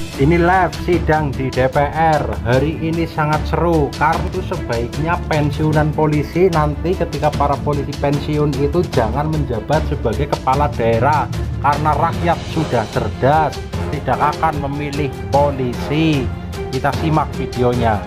Ini live sidang di DPR. Hari ini sangat seru karena itu sebaiknya pensiunan polisi nanti ketika para polisi pensiun itu jangan menjabat sebagai kepala daerah karena rakyat sudah cerdas, tidak akan memilih polisi. Kita simak videonya.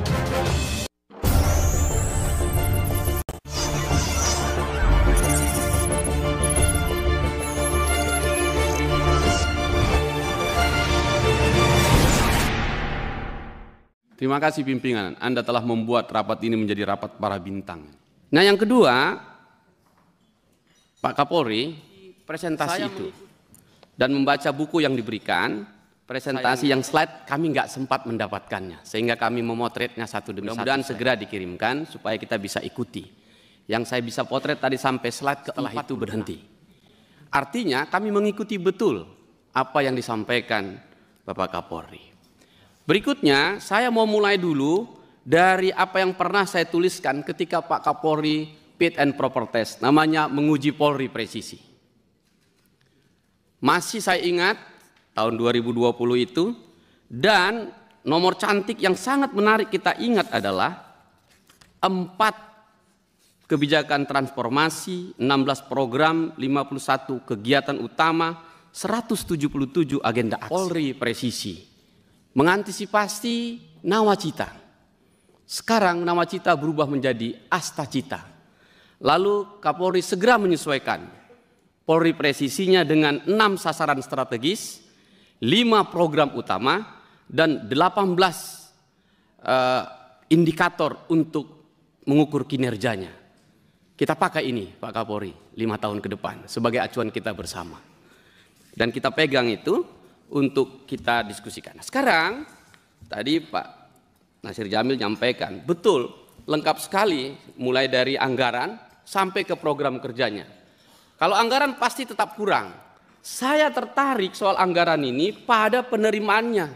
Terima kasih pimpinan, Anda telah membuat rapat ini menjadi rapat para bintang. Nah yang kedua, Pak Kapolri, presentasi itu dan membaca buku yang diberikan, presentasi yang slide kami nggak sempat mendapatkannya, sehingga kami memotretnya satu demi satu. Mudah-mudahan segera dikirimkan supaya kita bisa ikuti. Yang saya bisa potret tadi sampai slide keempat itu berhenti. Artinya kami mengikuti betul apa yang disampaikan Bapak Kapolri. Berikutnya, saya mau mulai dulu dari apa yang pernah saya tuliskan ketika Pak Kapolri fit and proper test, namanya menguji Polri presisi. Masih saya ingat tahun 2020 itu, dan nomor cantik yang sangat menarik kita ingat adalah 4 kebijakan transformasi, 16 program, 51 kegiatan utama, 177 agenda aksi. Polri presisi. Mengantisipasi nawacita. Sekarang nawacita berubah menjadi astacita. Lalu Kapolri segera menyesuaikan Polri presisinya dengan 6 sasaran strategis, 5 program utama, dan 18 indikator untuk mengukur kinerjanya. Kita pakai ini Pak Kapolri 5 tahun ke depan sebagai acuan kita bersama. Dan kita pegang itu untuk kita diskusikan. Nah, sekarang tadi Pak Nasir Jamil nyampaikan, betul, lengkap sekali mulai dari anggaran sampai ke program kerjanya. Kalau anggaran pasti tetap kurang. Saya tertarik soal anggaran ini pada penerimaannya.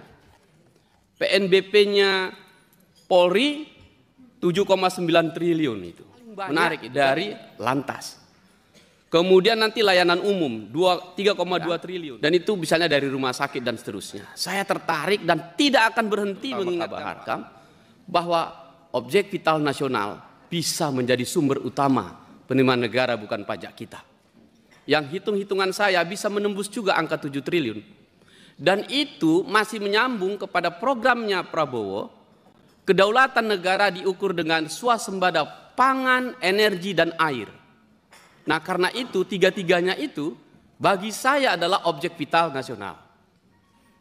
PNBP-nya Polri 7,9 triliun itu. Menarik dari Lantas. Kemudian nanti layanan umum 3,2 triliun, dan itu misalnya dari rumah sakit dan seterusnya. Saya tertarik dan tidak akan berhenti mengingatkan bahwa objek vital nasional bisa menjadi sumber utama penerimaan negara bukan pajak kita. Yang hitung-hitungan saya bisa menembus juga angka 7 triliun. Dan itu masih menyambung kepada programnya Prabowo, kedaulatan negara diukur dengan swasembada pangan, energi, dan air. Nah karena itu tiga-tiganya itu bagi saya adalah objek vital nasional.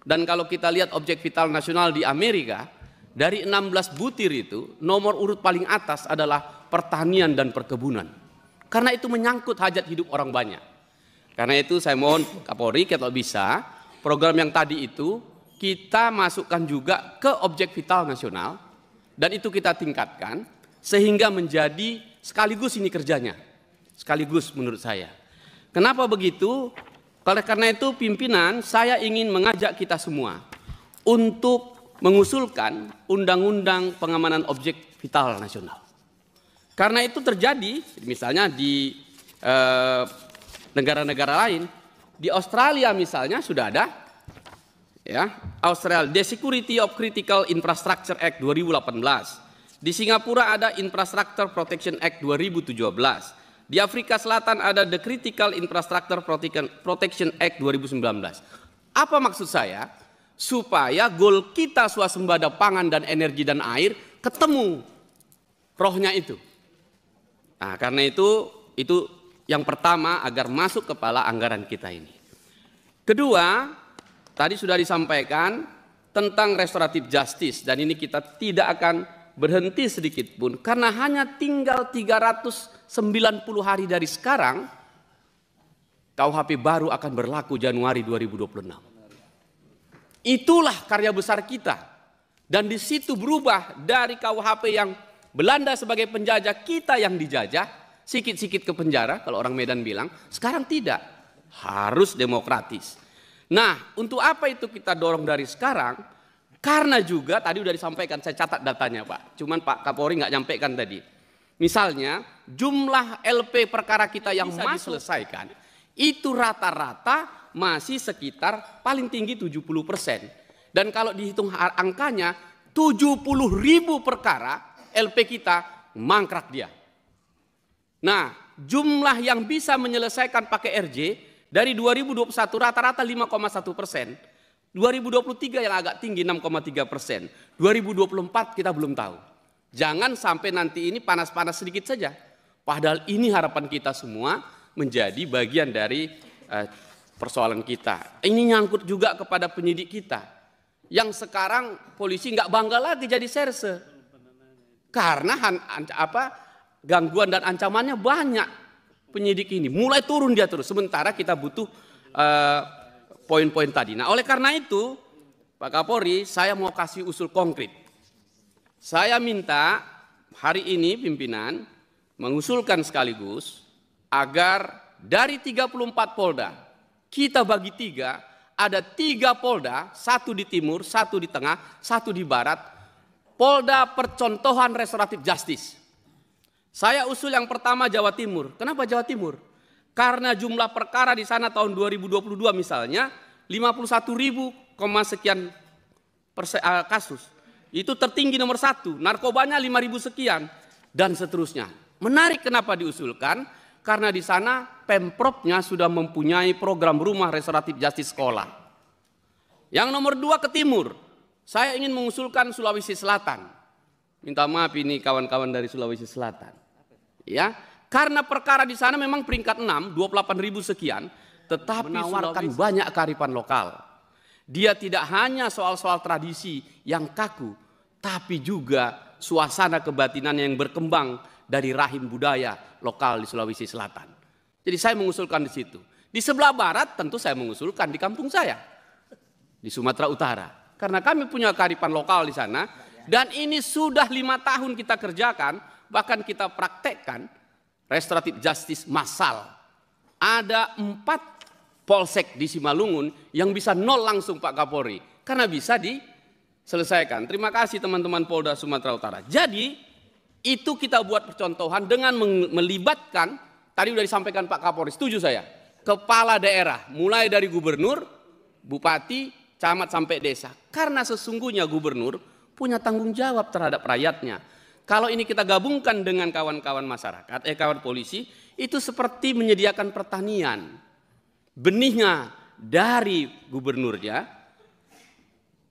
Dan kalau kita lihat objek vital nasional di Amerika, dari 16 butir itu nomor urut paling atas adalah pertanian dan perkebunan. Karena itu menyangkut hajat hidup orang banyak. Karena itu saya mohon Kapolri kalau bisa program yang tadi itu kita masukkan juga ke objek vital nasional dan itu kita tingkatkan sehingga menjadi sekaligus ini kerjanya. Sekaligus menurut saya. Kenapa begitu? Karena itu pimpinan saya ingin mengajak kita semua untuk mengusulkan undang-undang pengamanan objek vital nasional. Karena itu terjadi misalnya di negara-negara lain. Di Australia misalnya sudah ada ya, Australia The Security of Critical Infrastructure Act 2018. Di Singapura ada Infrastructure Protection Act 2017. Di Afrika Selatan ada The Critical Infrastructure Protection Act 2019. Apa maksud saya? Supaya goal kita swasembada pangan dan energi dan air ketemu rohnya itu. Nah, karena itu yang pertama agar masuk kepala anggaran kita ini. Kedua, tadi sudah disampaikan tentang restoratif justice dan ini kita tidak akan berhenti sedikit pun karena hanya tinggal 390 hari dari sekarang KUHP baru akan berlaku Januari 2026. Itulah karya besar kita dan di situ berubah dari KUHP yang Belanda sebagai penjajah, kita yang dijajah, sikit-sikit ke penjara kalau orang Medan bilang, sekarang tidak, harus demokratis. Nah, untuk apa itu kita dorong dari sekarang? Karena juga tadi sudah disampaikan, saya catat datanya Pak. Cuman Pak Kapolri nggak nyampaikan tadi. Misalnya jumlah LP perkara kita yang masih diselesaikan itu rata-rata masih sekitar paling tinggi 70%. Dan kalau dihitung angkanya 70.000 perkara LP kita mangkrak dia. Nah, jumlah yang bisa menyelesaikan pakai RJ dari 2021 rata-rata 5,1%, 2023 yang agak tinggi 6,3%, 2024 kita belum tahu. Jangan sampai nanti ini panas-panas sedikit saja. Padahal ini harapan kita semua menjadi bagian dari persoalan kita. Ini nyangkut juga kepada penyidik kita. Yang sekarang polisi nggak bangga lagi jadi serse. Karena gangguan dan ancamannya banyak penyidik ini. Mulai turun dia terus. Sementara kita butuh poin-poin tadi. Nah, oleh karena itu Pak Kapolri, saya mau kasih usul konkret. Saya minta hari ini pimpinan mengusulkan sekaligus agar dari 34 Polda kita bagi 3, ada 3 Polda, 1 di timur, 1 di tengah, 1 di barat, Polda percontohan restoratif justice. Saya usul yang pertama Jawa Timur. Kenapa Jawa Timur? Karena jumlah perkara di sana tahun 2022 misalnya 51.000, sekian kasus. Itu tertinggi nomor 1, narkobanya 5.000 sekian dan seterusnya. Menarik kenapa diusulkan? Karena di sana Pemprovnya sudah mempunyai program rumah restoratif justice sekolah. Yang nomor 2 ke timur, saya ingin mengusulkan Sulawesi Selatan. Minta maaf ini kawan-kawan dari Sulawesi Selatan. Ya, karena perkara di sana memang peringkat 6, 28.000 sekian, tetapi menawarkan banyak kearifan lokal. Dia tidak hanya soal-soal tradisi yang kaku, tapi juga suasana kebatinan yang berkembang dari rahim budaya lokal di Sulawesi Selatan. Jadi saya mengusulkan di situ. Di sebelah barat tentu saya mengusulkan di kampung saya, di Sumatera Utara. Karena kami punya kearifan lokal di sana, dan ini sudah 5 tahun kita kerjakan, bahkan kita praktekkan restoratif justice massal. Ada 4 polsek di Simalungun yang bisa 0 langsung Pak Kapolri, karena bisa diselesaikan. Terima kasih teman-teman Polda Sumatera Utara. Jadi itu kita buat percontohan dengan melibatkan, tadi sudah disampaikan Pak Kapolri, setuju saya, kepala daerah, mulai dari gubernur, bupati, camat sampai desa. Karena sesungguhnya gubernur punya tanggung jawab terhadap rakyatnya. Kalau ini kita gabungkan dengan kawan-kawan masyarakat, kawan polisi, itu seperti menyediakan pertanian. Benihnya dari gubernurnya,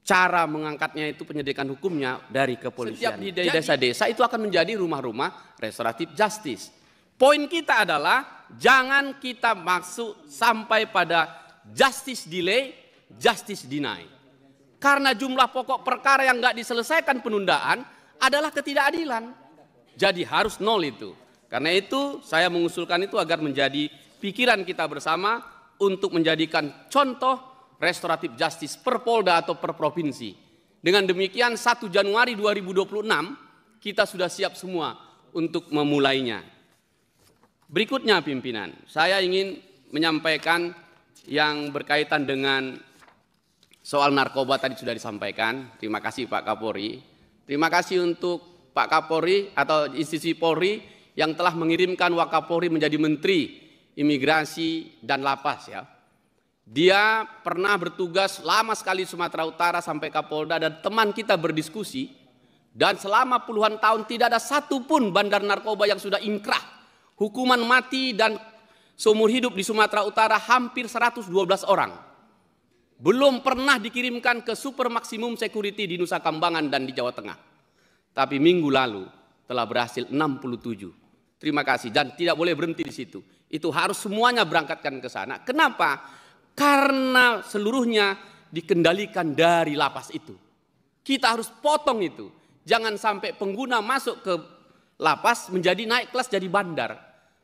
cara mengangkatnya itu penyediaan hukumnya dari kepolisian. Setiap di desa-desa itu akan menjadi rumah-rumah restoratif justice. Poin kita adalah jangan kita masuk sampai pada justice delay, justice deny. Karena jumlah pokok perkara yang nggak diselesaikan penundaan adalah ketidakadilan. Jadi harus 0 itu. Karena itu saya mengusulkan itu agar menjadi pikiran kita bersama untuk menjadikan contoh restoratif justice per Polda atau per provinsi. Dengan demikian 1 Januari 2026 kita sudah siap semua untuk memulainya. Berikutnya pimpinan, saya ingin menyampaikan yang berkaitan dengan soal narkoba tadi sudah disampaikan. Terima kasih Pak Kapolri. Terima kasih untuk Pak Kapolri atau institusi Polri yang telah mengirimkan Wakapolri menjadi Menteri Imigrasi dan Lapas ya. Dia pernah bertugas lama sekali di Sumatera Utara sampai Kapolda, dan teman kita berdiskusi, dan selama puluhan tahun tidak ada satupun bandar narkoba yang sudah inkrah. Hukuman mati dan seumur hidup di Sumatera Utara hampir 112 orang. Belum pernah dikirimkan ke super maksimum security di Nusa Kambangan dan di Jawa Tengah. Tapi minggu lalu telah berhasil 67. Terima kasih, dan tidak boleh berhenti di situ. Itu harus semuanya berangkatkan ke sana. Kenapa? Karena seluruhnya dikendalikan dari lapas itu. Kita harus potong itu. Jangan sampai pengguna masuk ke lapas menjadi naik kelas jadi bandar.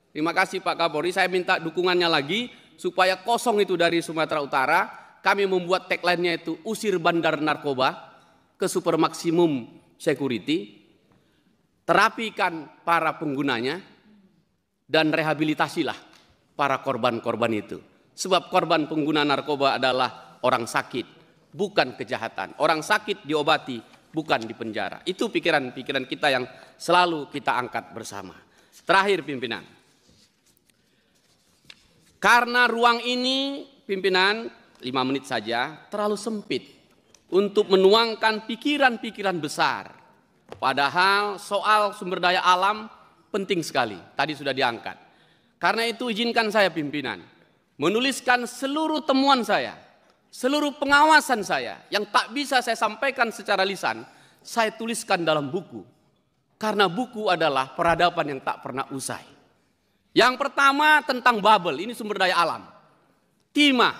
Terima kasih Pak Kapolri. Saya minta dukungannya lagi supaya kosong itu dari Sumatera Utara. Kami membuat tagline-nya itu usir bandar narkoba ke super maksimum security. Terapikan para penggunanya dan rehabilitasilah para korban-korban itu. Sebab korban pengguna narkoba adalah orang sakit, bukan kejahatan. Orang sakit diobati, bukan dipenjara. Itu pikiran-pikiran kita yang selalu kita angkat bersama. Terakhir pimpinan, karena ruang ini pimpinan 5 menit saja terlalu sempit. untuk menuangkan pikiran-pikiran besar. Padahal soal sumber daya alam penting sekali, tadi sudah diangkat. Karena itu izinkan saya pimpinan menuliskan seluruh temuan saya, seluruh pengawasan saya yang tak bisa saya sampaikan secara lisan, saya tuliskan dalam buku. Karena buku adalah peradaban yang tak pernah usai. Yang pertama tentang bubble, ini sumber daya alam. Timah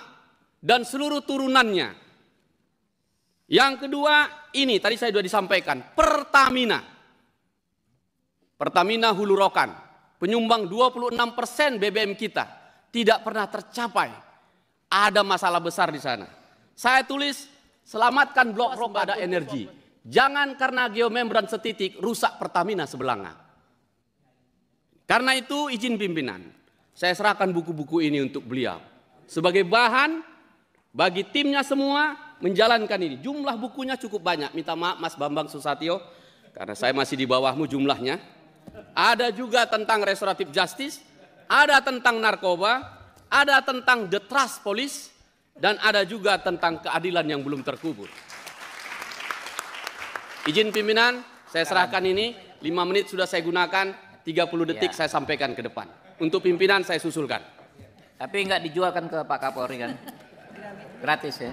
dan seluruh turunannya. Yang kedua, ini tadi saya sudah disampaikan, Pertamina. Pertamina Hulu Rokan, penyumbang 26% BBM kita, tidak pernah tercapai. Ada masalah besar di sana. Saya tulis, selamatkan blok rock ada energi. Jangan karena geomembran setitik rusak Pertamina sebelanga. Karena itu izin pimpinan, saya serahkan buku-buku ini untuk beliau. Sebagai bahan bagi timnya semua menjalankan ini. Jumlah bukunya cukup banyak. Minta maaf Mas Bambang Susatyo, karena saya masih di bawahmu jumlahnya. Ada juga tentang restoratif justice, ada tentang narkoba, ada tentang the trust police, dan ada juga tentang keadilan yang belum terkubur. Izin pimpinan, saya serahkan ini, 5 menit sudah saya gunakan, 30 detik saya sampaikan ke depan. Untuk pimpinan saya susulkan. Tapi nggak dijualkan ke Pak Kapolri kan? Gratis ya?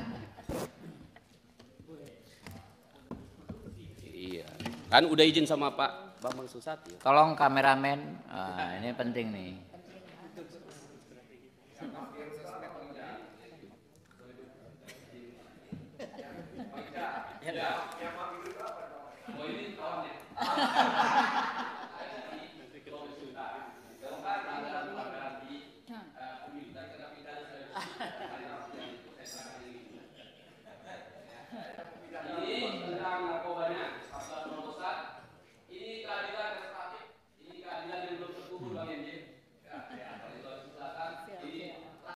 Iya, kan udah izin sama Pak Bambang Susatyo. Tolong kameramen, ini penting nih.